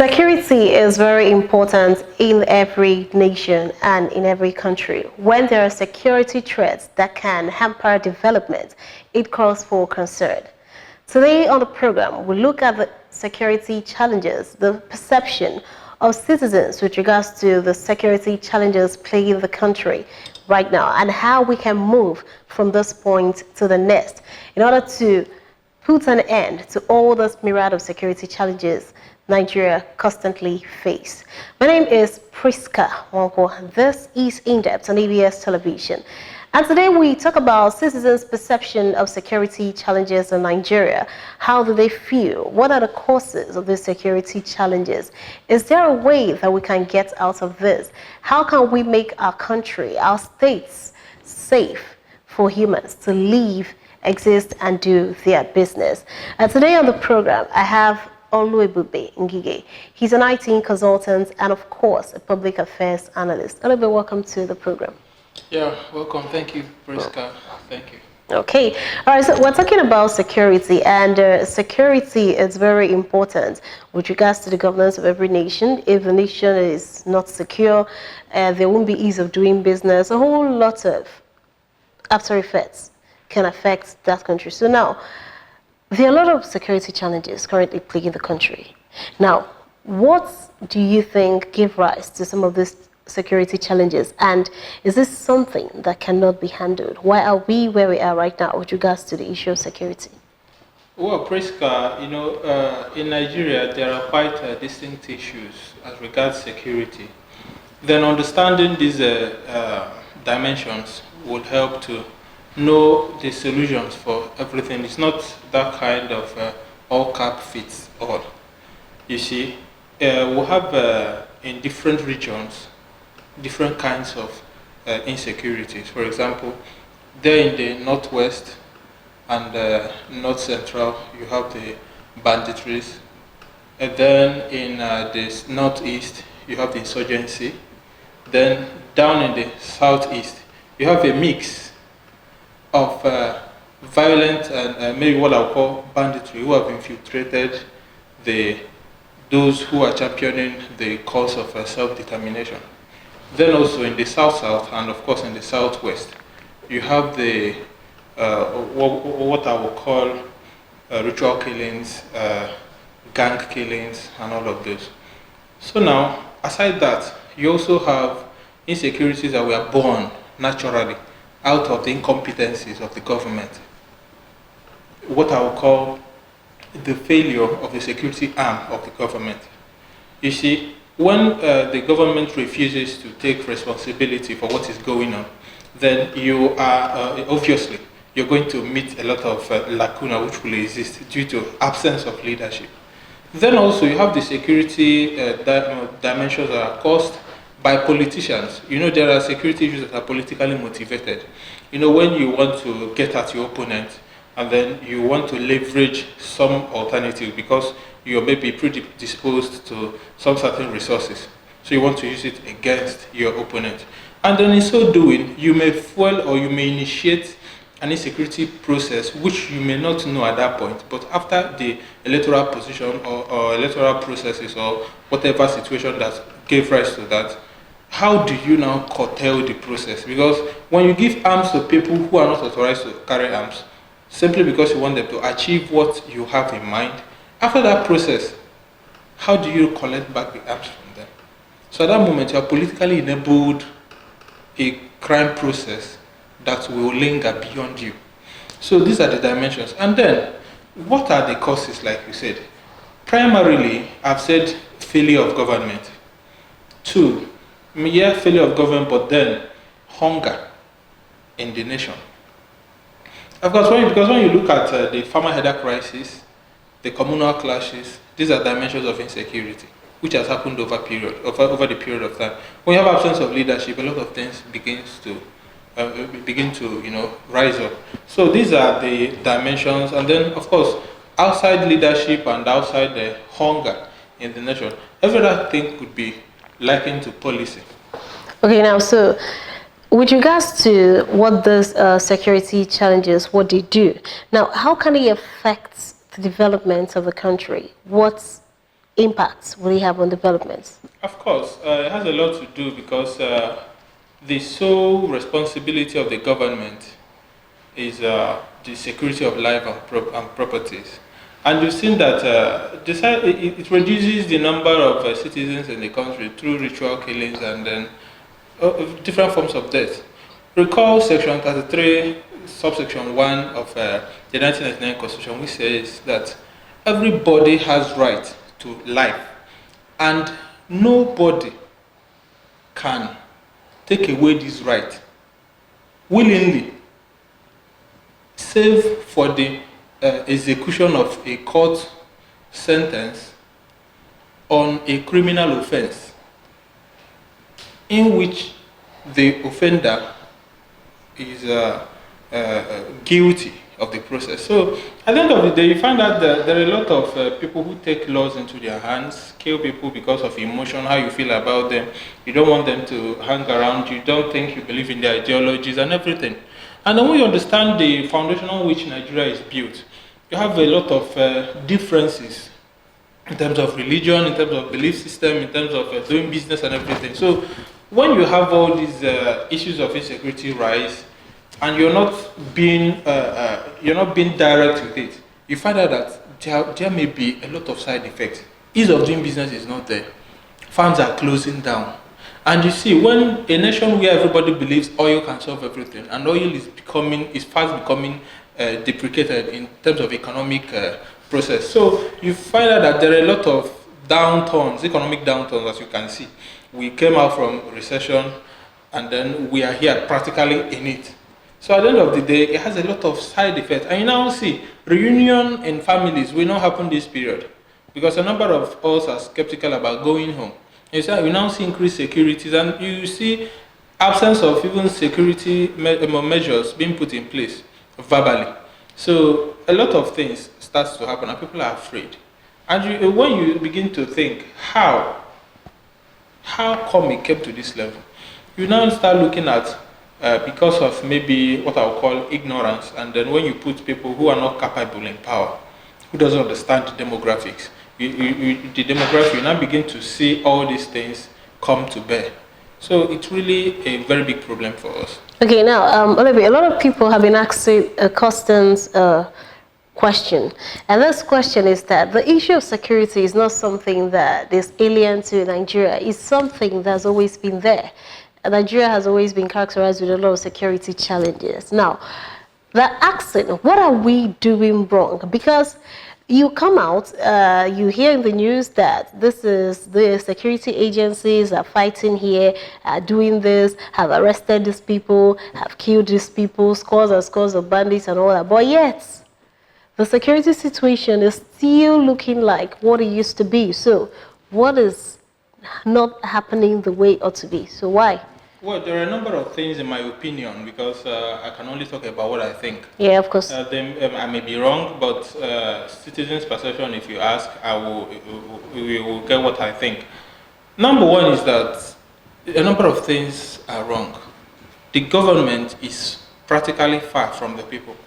Security is very important in every nation and in every country. When there are security threats that can hamper development, it calls for concern. Today on the program, we look at the security challenges, the perception of citizens with regards to the security challenges plaguing the country right now, and how we can move from this point to the next in order to put an end to all this myriad of security challenges Nigeria constantly face. My name is Priska Wanko. This is In-Depth on ABS Television. And today we talk about citizens' perception of security challenges in Nigeria. How do they feel? What are the causes of these security challenges? Is there a way that we can get out of this? How can we make our country, our states, safe for humans to live, exist, and do their business? And today on the program, I have Oluebube Ngige. He's an IT consultant and, of course, a public affairs analyst. Oluebube, welcome to the program. Yeah, welcome. Thank you, Priska. Thank you. Okay. All right, so we're talking about security, and security is very important with regards to the governance of every nation. If the nation is not secure, there won't be ease of doing business. A whole lot of after effects can affect that country. So now, there are a lot of security challenges currently plaguing the country. Now, what do you think give rise to some of these security challenges? And is this something that cannot be handled? Why are we where we are right now with regards to the issue of security? Well, Priska, in Nigeria, there are quite distinct issues as regards security. Then understanding these dimensions would help to know the solutions for everything. It's not that kind of all cap fits all. You see, we have in different regions different kinds of insecurities. For example, there in the northwest and north central, you have the banditries. And then in the northeast, you have the insurgency. Then down in the southeast, you have a mix of violent and maybe what I'll call banditry, who have infiltrated those who are championing the cause of self-determination. Then also in the south-south and of course in the southwest, you have the what I will call ritual killings, gang killings, and all of those. So now, aside that, you also have insecurities that were born naturally out of the incompetencies of the government. What I would call the failure of the security arm of the government. You see, when the government refuses to take responsibility for what is going on, then you are, obviously, you're going to meet a lot of lacuna which will exist due to absence of leadership. Then also you have the security dimensions that are caused by politicians. There are security issues that are politically motivated. When you want to get at your opponent and then you want to leverage some alternative because you may be predisposed to some certain resources. So you want to use it against your opponent. And then in so doing, you may fuel or you may initiate an insecurity process which you may not know at that point, but after the electoral position or electoral processes or whatever situation that gave rise to that, how do you now curtail the process? Because when you give arms to people who are not authorized to carry arms, simply because you want them to achieve what you have in mind, after that process, how do you collect back the arms from them? So at that moment, you have politically enabled a crime process that will linger beyond you. So these are the dimensions. And then, what are the causes, like you said? Primarily, I've said failure of government. 2, failure of government, but then hunger in the nation. Of course, because when you look at the farmer header crisis, the communal clashes, these are dimensions of insecurity, which has happened over the period of time. When you have absence of leadership, a lot of things begin to rise up. So these are the dimensions, and then of course, outside leadership and outside the hunger in the nation, every other thing could be likened to policy. Okay, now so with regards to what those security challenges, what they do, now how can they affect the development of the country? What impacts will it have on development? Of course, it has a lot to do because the sole responsibility of the government is the security of life and properties. And you've seen that it reduces the number of citizens in the country through ritual killings and then different forms of death. Recall Section 33, subsection 1 of the 1999 Constitution, which says that everybody has right to life and nobody can take away this right willingly, save for the execution of a court sentence on a criminal offense in which the offender is guilty of the process. So at the end of the day, you find out that there are a lot of people who take laws into their hands, kill people because of emotion, how you feel about them. You don't want them to hang around. You don't think you believe in their ideologies and everything. And then when you understand the foundation on which Nigeria is built, you have a lot of differences in terms of religion, in terms of belief system, in terms of doing business and everything. So when you have all these issues of insecurity rise, and you're not being direct with it, you find out that there may be a lot of side effects. Ease of doing business is not there. Farms are closing down. And you see, when a nation where everybody believes oil can solve everything, and oil is fast becoming deprecated in terms of economic process. So you find out that there are a lot of downturns, economic downturns, as you can see. We came out from recession, and then we are here practically in it. So at the end of the day, it has a lot of side effects. And you now see, reunion in families will not happen this period, because a number of us are skeptical about going home. You now see increased securities, and you see absence of even security measures being put in place verbally. So a lot of things starts to happen, and people are afraid. And when you begin to think, how come it came to this level? You now start looking at because of maybe what I would call ignorance, and then when you put people who are not capable in power, who doesn't understand the demographics, you now begin to see all these things come to bear. So it's really a very big problem for us. Okay, now, Olivia, a lot of people have been asking a customs question. And this question is that the issue of security is not something that is alien to Nigeria. It's something that's always been there. Nigeria has always been characterized with a lot of security challenges. Now, they're asking, what are we doing wrong? Because you come out, you hear in the news that the security agencies are fighting here, are doing this, have arrested these people, have killed these people, scores and scores of bandits and all that. But yet, the security situation is still looking like what it used to be. So what is not happening the way it ought to be? So why? Well, there are a number of things in my opinion, because I can only talk about what I think. Yeah, of course. I may be wrong, but citizens' perception, if you ask, we will get what I think. Number one is that a number of things are wrong. The government is practically far from the people.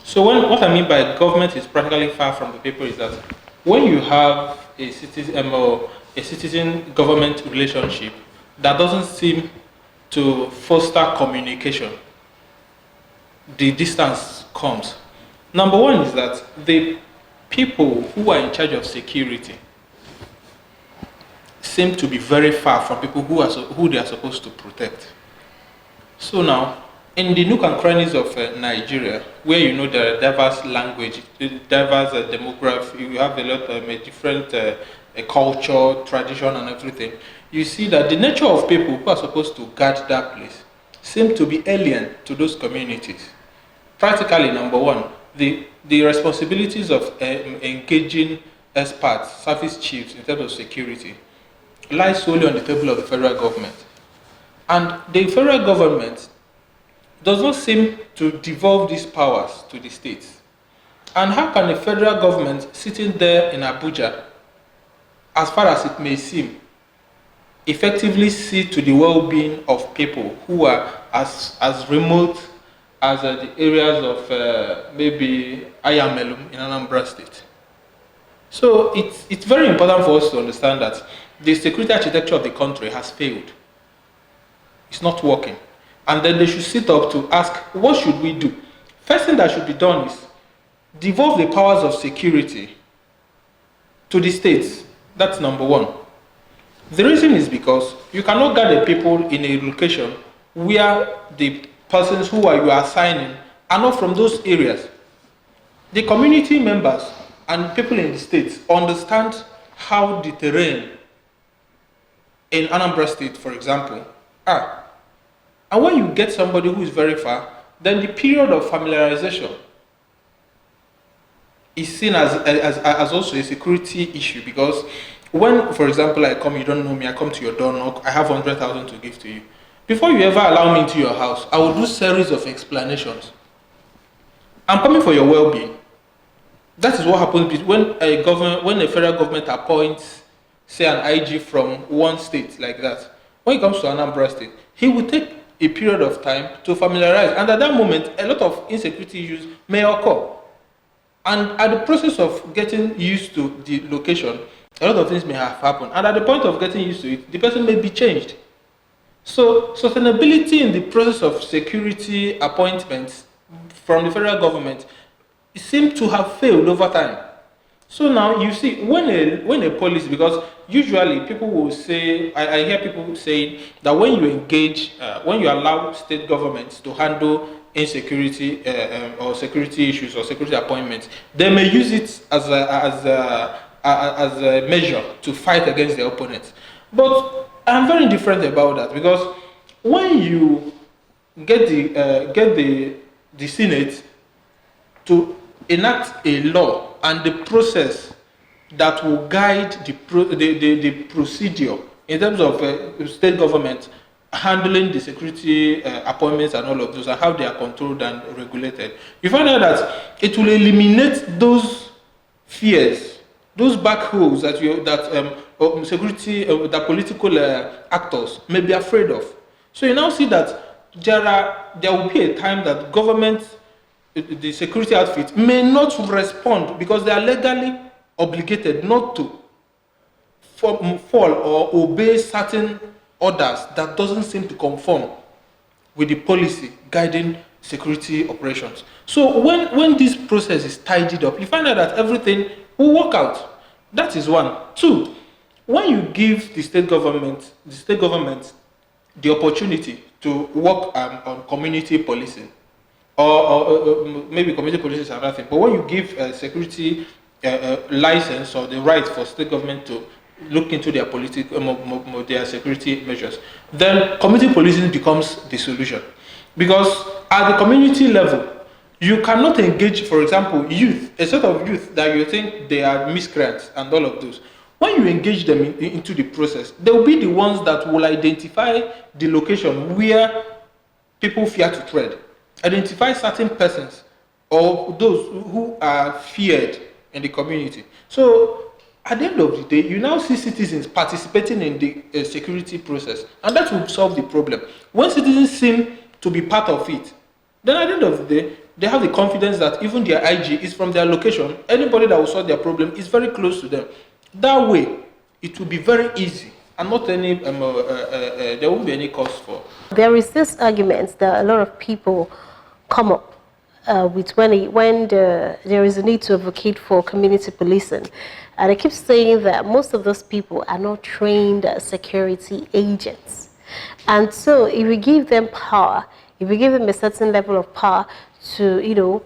So what I mean by government is practically far from the people is that when you have a citizen-government relationship that doesn't seem to foster communication, the distance comes. Number one is that the people who are in charge of security seem to be very far from people who they are supposed to protect. So now, in the nook and crannies of Nigeria, where you know there are diverse language, diverse demography, you have a lot of different culture, tradition, and everything. You see that the nature of people who are supposed to guard that place seem to be alien to those communities. Practically, number one, the responsibilities of engaging experts, service chiefs in terms of security, lie solely on the table of the federal government. And the federal government does not seem to devolve these powers to the states. And how can the federal government sitting there in Abuja, as far as it may seem, effectively see to the well-being of people who are as remote as the areas of maybe Ayamelum in Anambra State? So it's very important for us to understand that the security architecture of the country has failed. It's not working. And then they should sit up to ask, what should we do? First thing that should be done is devolve the powers of security to the states. That's number one. The reason is because you cannot gather people in a location where the persons who you are assigning are not from those areas. The community members and people in the states understand how the terrain in Anambra State, for example, are. And when you get somebody who is very far, then the period of familiarization is seen as also a security issue, because when, for example, I come, you don't know me, I come to your door knock, I have 100,000 to give to you. Before you ever allow me into your house, I will do series of explanations. I'm coming for your well-being. That is what happens when a federal government appoints, say, an IG from one state like that. When it comes to Anambra State, he will take a period of time to familiarize, and at that moment, a lot of insecurity issues may occur. And at the process of getting used to the location, a lot of things may have happened. And at the point of getting used to it, the person may be changed. So sustainability in the process of security appointments from the federal government seems to have failed over time. So now you see, when a policy, because usually people will say, I hear people saying that when you engage, when you allow state governments to handle insecurity or security issues or security appointments, they may use it as a measure to fight against their opponents. But I'm very indifferent about that, because when you get the Senate to enact a law and the process that will guide the procedure in terms of state government handling the security appointments and all of those, and how they are controlled and regulated, you find out that it will eliminate those fears, those back holes that that political actors may be afraid of. So you now see that there will be a time that government, the security outfit, may not respond because they are legally obligated not to fall or obey certain orders that doesn't seem to conform with the policy guiding security operations. So when this process is tidied up, you find out that everything will work out. That is one. Two, when you give the state government the opportunity to work on community policing, or maybe community policing is another thing, but when you give security license or the right for state government to look into their their security measures, then community policing becomes the solution. Because at the community level, you cannot engage, for example, youth, a set of youth that you think they are miscreants and all of those. When you engage them into the process, they will be the ones that will identify the location where people fear to tread, identify certain persons or those who are feared in the community. So at the end of the day, you now see citizens participating in the security process, and that will solve the problem. When citizens seem to be part of it, then at the end of the day, they have the confidence that even their IG is from their location. Anybody that will solve their problem is very close to them. That way, it will be very easy, and not any there won't be any cost for. There is this argument that a lot of people come up with when there is a need to advocate for community policing. And I keep saying that most of those people are not trained security agents. And so if we give them power, if we give them a certain level of power to,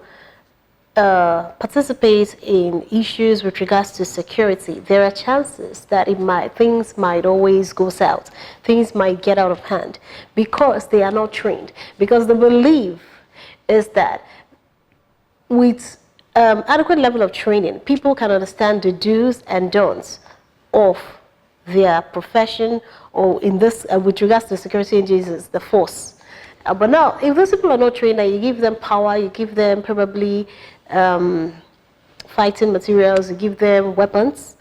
participate in issues with regards to security, there are chances that things might always go south. Things might get out of hand because they are not trained. Because the belief is that with adequate level of training, people can understand the do's and don'ts of their profession, or in this, with regards to security agencies, the force. But now, if those people are not trained and you give them power, you give them probably fighting materials, you give them weapons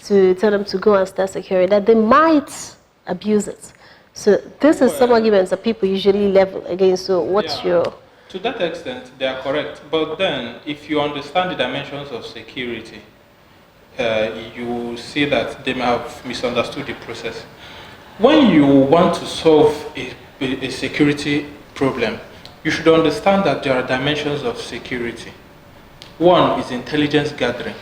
to tell them to go and start securing, that they might abuse it. So this is some arguments that people usually level against. So what's your... To that extent, they are correct. But then, if you understand the dimensions of security, you see that they may have misunderstood the process. When you want to solve a security problem, you should understand that there are dimensions of security. One is intelligence gathering.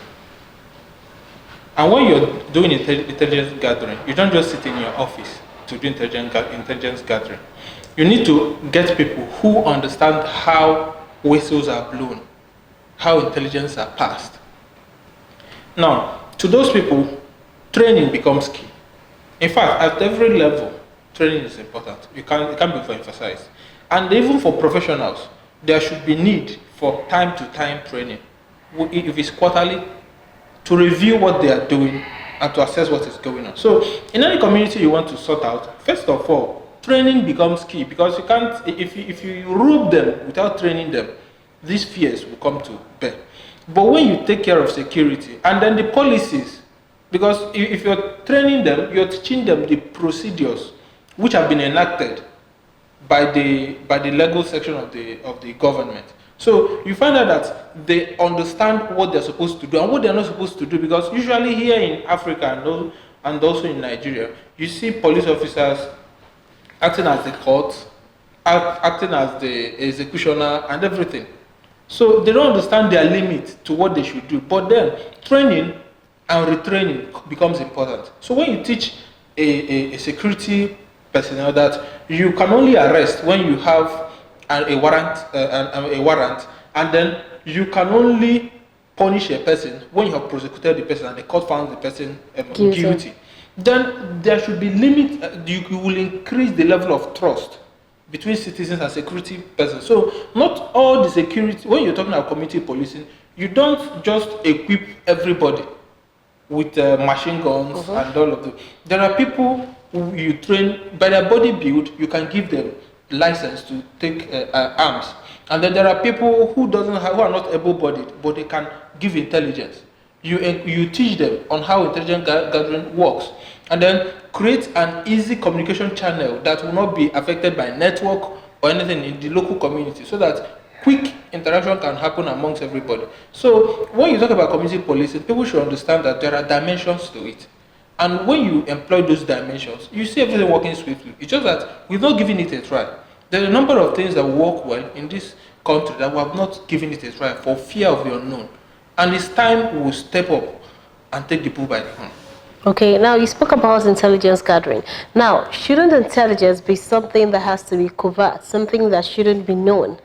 And when you're doing intelligence gathering, you don't just sit in your office to do intelligence gathering. You need to get people who understand how whistles are blown, how intelligence are passed. Now, to those people, training becomes key. In fact, at every level, training is important. It can't be overemphasized. And even for professionals, there should be need for time-to-time training. If it's quarterly, to review what they are doing and to assess what is going on. So, in any community you want to sort out, first of all, training becomes key, because you can't, if you rope them without training them, these fears will come to bear. But when you take care of security and then the policies, because if you're training them, you're teaching them the procedures which have been enacted by the legal section of the government. So you find out that they understand what they're supposed to do and what they're not supposed to do, because usually here in Africa and also in Nigeria, you see police officers acting as the court, acting as the executioner and everything. So they don't understand their limit to what they should do. But then training and retraining becomes important. So when you teach a security personnel that you can only arrest when you have a warrant, and then you can only punish a person when you have prosecuted the person and the court found the person guilty, then there should be limit. You will increase the level of trust between citizens and security persons. So not all the security, when you're talking about community policing, you don't just equip everybody with machine guns and all of those. There are people who you train by their body build. You can give them license to take arms, and then there are people who are not able-bodied, but they can give intelligence. You teach them on how intelligence gathering works, and then create an easy communication channel that will not be affected by network or anything in the local community, so that quick interaction can happen amongst everybody. So when you talk about community policing, people should understand that there are dimensions to it. And when you employ those dimensions, you see everything working swiftly. It's just that we've not given it a try. There are a number of things that work well in this country that we have not given it a try for fear of the unknown. And it's time we will step up and take the bull by the horn. Okay, now you spoke about intelligence gathering. Now, shouldn't intelligence be something that has to be covert, something that shouldn't be known?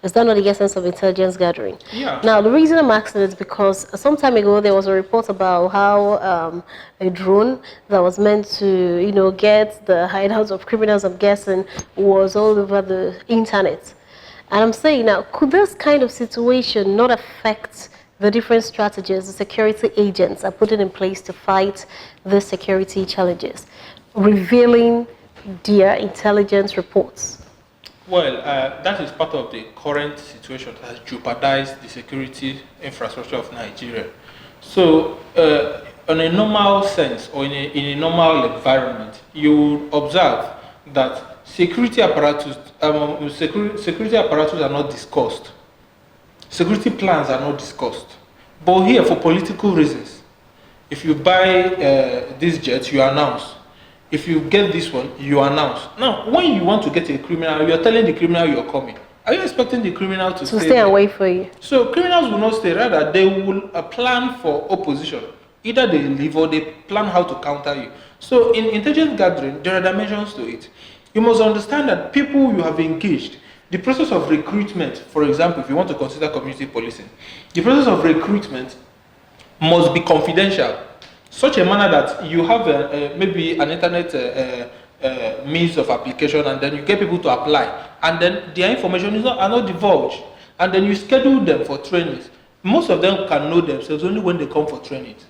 Is that not the essence of intelligence gathering? Yeah. Now, the reason I'm asking is because some time ago there was a report about how a drone that was meant to, get the hideouts of criminals, I'm guessing, was all over the internet. And I'm saying now, could this kind of situation not affect the different strategies the security agents are putting in place to fight the security challenges, revealing their intelligence reports? Well, that is part of the current situation that has jeopardized the security infrastructure of Nigeria. So, in a normal sense, or in a normal environment, you observe that security apparatus are not discussed. Security plans are not discussed. But here, for political reasons, if you buy this jet, you announce. If you get this one, you announce. Now, when you want to get a criminal, you're telling the criminal you're coming. Are you expecting the criminal to stay away for you? So criminals will not stay. Rather, they will plan for opposition. Either they leave or they plan how to counter you. So in intelligence gathering, there are dimensions to it. You must understand that people you have engaged, the process of recruitment, for example, if you want to consider community policing, the process of recruitment must be confidential. Such a manner that you have maybe an internet means of application, and then you get people to apply, and then their information are not divulged, and then you schedule them for trainings. Most of them can know themselves only when they come for trainings,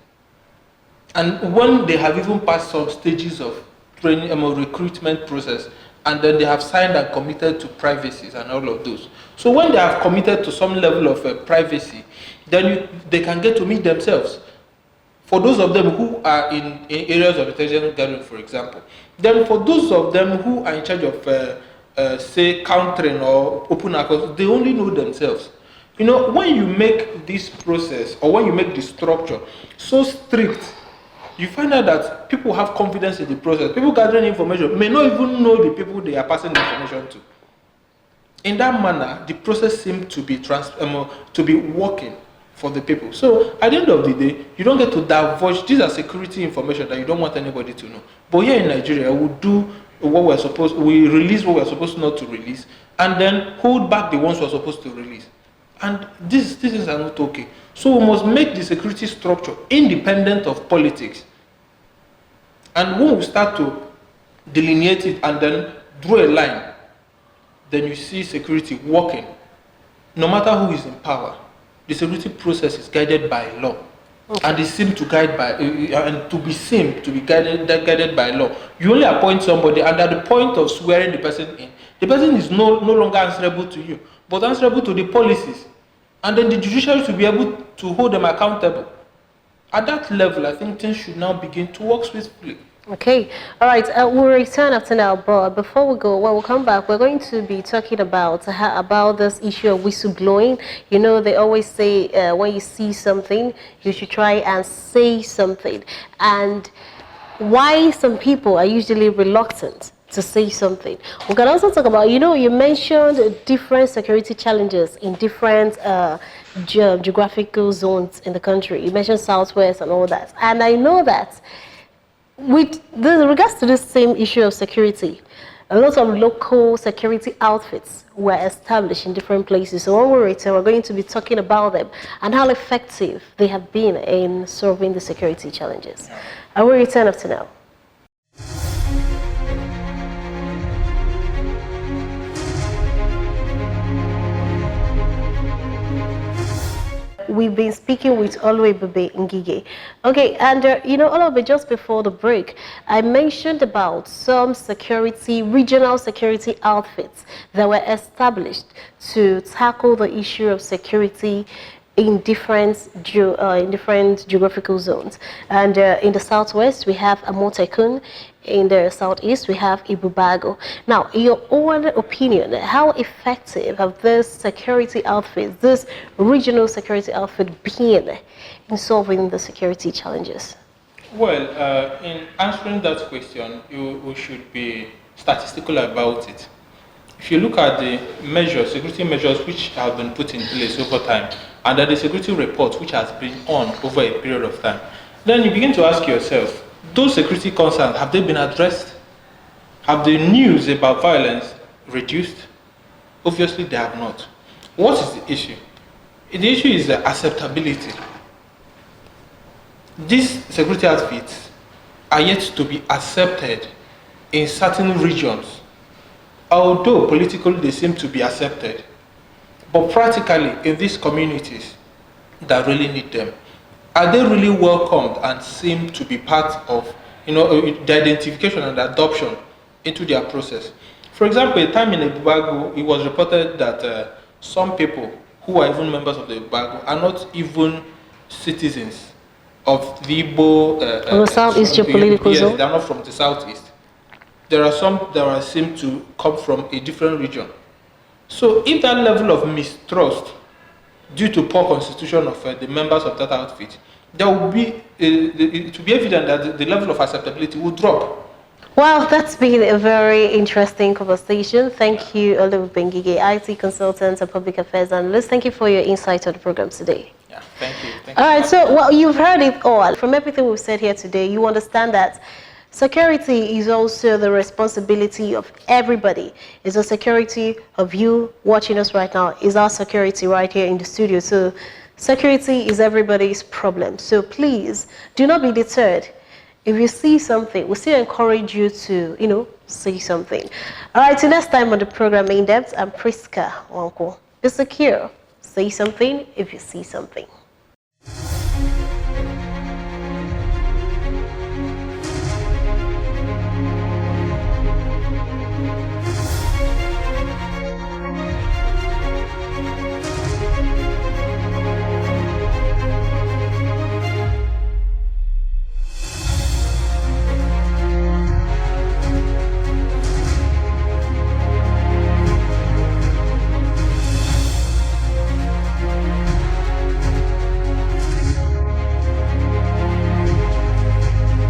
and when they have even passed some stages of training recruitment process, and then they have signed and committed to privacy and all of those. So when they have committed to some level of privacy, then they can get to meet themselves. For those of them who are in areas of intelligence gathering, for example, then for those of them who are in charge of, say, countering or open access, they only know themselves. You know, when you make this process or when you make the structure so strict, you find out that people have confidence in the process. People gathering information may not even know the people they are passing the information to. In that manner, the process seems to be working for the people. So at the end of the day, you don't get to divulge. These are security information that you don't want anybody to know. But here in Nigeria, we release what we're supposed not to release, and then hold back the ones we're supposed to release. And these things are not okay. So we must make the security structure independent of politics. And when we start to delineate it and then draw a line, then you see security working. No matter who is in power, the security process is guided by law. Okay. And it seems to guide by guided by law. You only appoint somebody, and at the point of swearing the person in, the person is no longer answerable to you, but answerable to the policies. And then the judiciary should be able to hold them accountable. At that level, I think things should now begin to work swiftly. Okay, all right. We'll return after now, but before we go, when we come back, we're going to be talking about this issue of whistleblowing. You know, they always say when you see something, you should try and say something, and why some people are usually reluctant to say something. We can also talk about, you know, you mentioned different security challenges in different geographical zones in the country. You mentioned Southwest and all that, and I know that with regards to this same issue of security, a lot of local security outfits were established in different places. So when we return, we're going to be talking about them and how effective they have been in solving the security challenges. I will return after now. We've been speaking with Oluebube Ngige. Okay, and you know, Oluebube, just before the break, I mentioned about some regional security outfits that were established to tackle the issue of security in different geographical zones. And in the Southwest, we have Amotekun. In the Southeast, we have Ibubago. Now, in your own opinion, how effective have these security outfits, this regional security outfit, been in solving the security challenges? Well, in answering that question, we should be statistical about it. If you look at the security measures which have been put in place over time, and at the security report which has been on over a period of time, then you begin to ask yourself, those security concerns, have they been addressed? Have the news about violence reduced? Obviously, they have not. What is the issue? The issue is the acceptability. These security outfits are yet to be accepted in certain regions. Although politically they seem to be accepted, but practically in these communities that really need them, are they really welcomed and seem to be part of, you know, the identification and adoption into their process? For example, a time in Ibubago, it was reported that some people who are even members of the Ibubago are not even citizens of the Igbo Southeast geopolitical zone. Yes, they are not from the Southeast. There are some that seem to come from a different region. So if that level of mistrust due to poor constitution of the members of that outfit, there will be it will be evident that the level of acceptability will drop. Wow, that's been a very interesting conversation. Thank you, Oluebube Ngige, IT consultant and public affairs analyst. Thank you for your insight on the program today. Yeah, thank you. All right, so well, you've heard it all. From everything we've said here today, you understand that security is also the responsibility of everybody. It's the security of you watching us right now. It's our security right here in the studio. So security is everybody's problem. So please do not be deterred. If you see something, we still encourage you to, you know, say something. All right, till next time on the program In Depth, I'm Priska Wanko. Be secure. Say something if you see something.